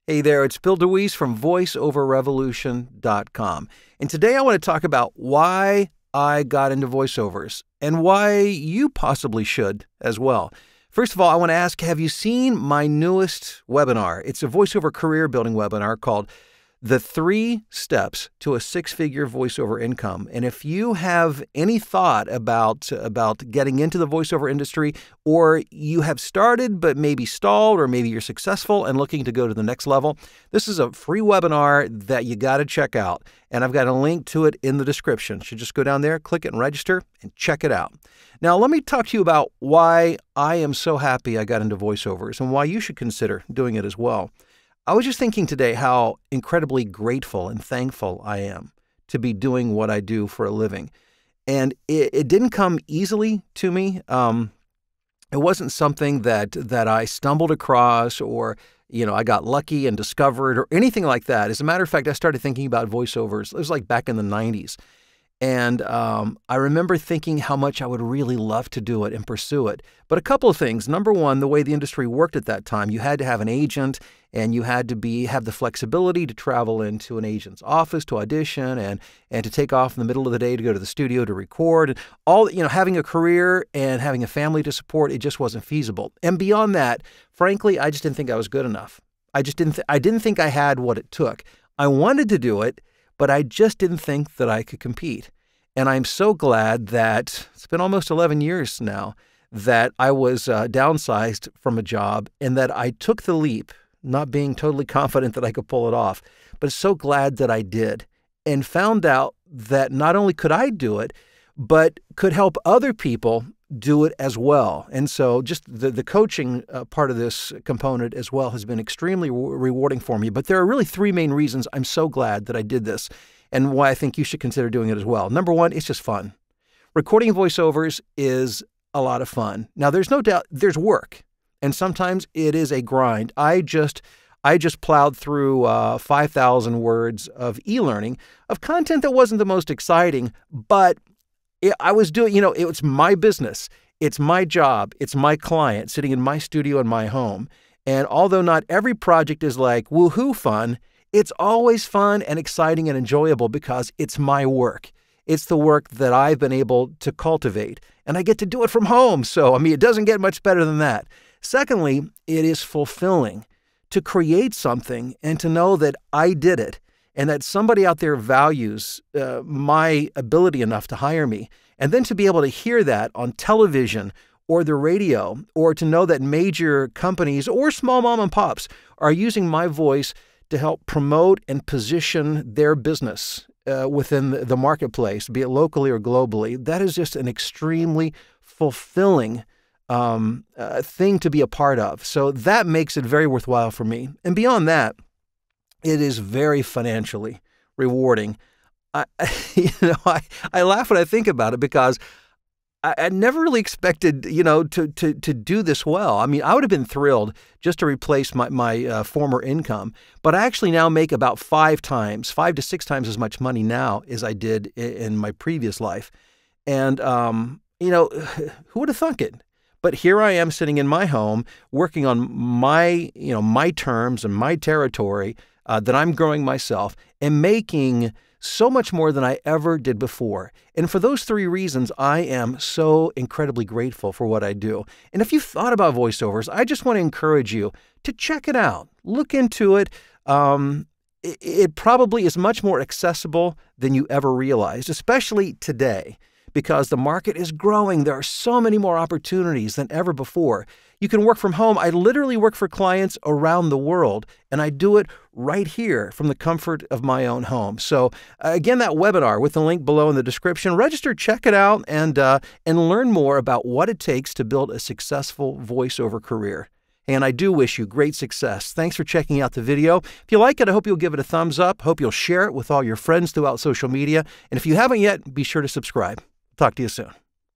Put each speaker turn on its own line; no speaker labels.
Hey there, it's Bill DeWeese from VoiceOverRevolution.com. And today I want to talk about why I got into voiceovers and why you possibly should as well. First of all, I want to ask, have you seen my newest webinar? It's a voiceover career building webinar called The 3 Steps to a Six-Figure Voiceover Income. And if you have any thought about getting into the voiceover industry, or you have started but maybe stalled, or maybe you're successful and looking to go to the next level, this is a free webinar that you got to check out. And I've got a link to it in the description. So just go down there, click it and register and check it out. Now, let me talk to you about why I am so happy I got into voiceovers and why you should consider doing it as well. I was just thinking today how incredibly grateful and thankful I am to be doing what I do for a living. And it didn't come easily to me. It wasn't something that I stumbled across or, I got lucky and discovered or anything like that. As a matter of fact, I started thinking about voiceovers. It was like back in the 90s. And I remember thinking how much I would really love to do it and pursue it. But a couple of things. Number one, the way the industry worked at that time, you had to have an agent and you had to have the flexibility to travel into an agent's office to audition and to take off in the middle of the day to go to the studio to record. And all, having a career and having a family to support, it just wasn't feasible. And beyond that, frankly, I just didn't think I was good enough. I didn't think I had what it took. I wanted to do it, but I just didn't think that I could compete. And I'm so glad that it's been almost 11 years now that I was downsized from a job and that I took the leap, not being totally confident that I could pull it off, but so glad that I did and found out that not only could I do it, but could help other people do it as well. And so just the coaching part of this component as well has been extremely rewarding for me. But there are really 3 main reasons I'm so glad that I did this and why I think you should consider doing it as well. Number one, it's just fun. Recording voiceovers is a lot of fun. Now, there's no doubt there's work, and sometimes it is a grind. I just plowed through 5,000 words of e-learning of content that wasn't the most exciting, but I was doing, it's my business. It's my job. It's my client sitting in my studio in my home. And although not every project is like woohoo fun, it's always fun and exciting and enjoyable because it's my work. It's the work that I've been able to cultivate, and I get to do it from home. So, it doesn't get much better than that. Secondly, it is fulfilling to create something and to know that I did it and that somebody out there values my ability enough to hire me. And then to be able to hear that on television or the radio, or to know that major companies or small mom and pops are using my voice to help promote and position their business within the marketplace, be it locally or globally, that is just an extremely fulfilling thing to be a part of. So that makes it very worthwhile for me. And beyond that, it is very financially rewarding. I laugh when I think about it because I never really expected, to do this well. I would have been thrilled just to replace my former income, but I actually now make about 5 to 6 times as much money now as I did in my previous life. And, who would have thunk it? But here I am sitting in my home working on my terms and my territory that I'm growing myself and making so much more than I ever did before. And for those 3 reasons, I am so incredibly grateful for what I do. And if you've thought about voiceovers, I just want to encourage you to check it out. Look into it. It probably is much more accessible than you ever realized, especially today, because the market is growing. There are so many more opportunities than ever before. You can work from home. I literally work for clients around the world, and I do it right here from the comfort of my own home. So again, that webinar with the link below in the description, register, check it out, and learn more about what it takes to build a successful voiceover career. And I do wish you great success. Thanks for checking out the video. If you like it, I hope you'll give it a thumbs up. Hope you'll share it with all your friends throughout social media. And if you haven't yet, be sure to subscribe. Talk to you soon.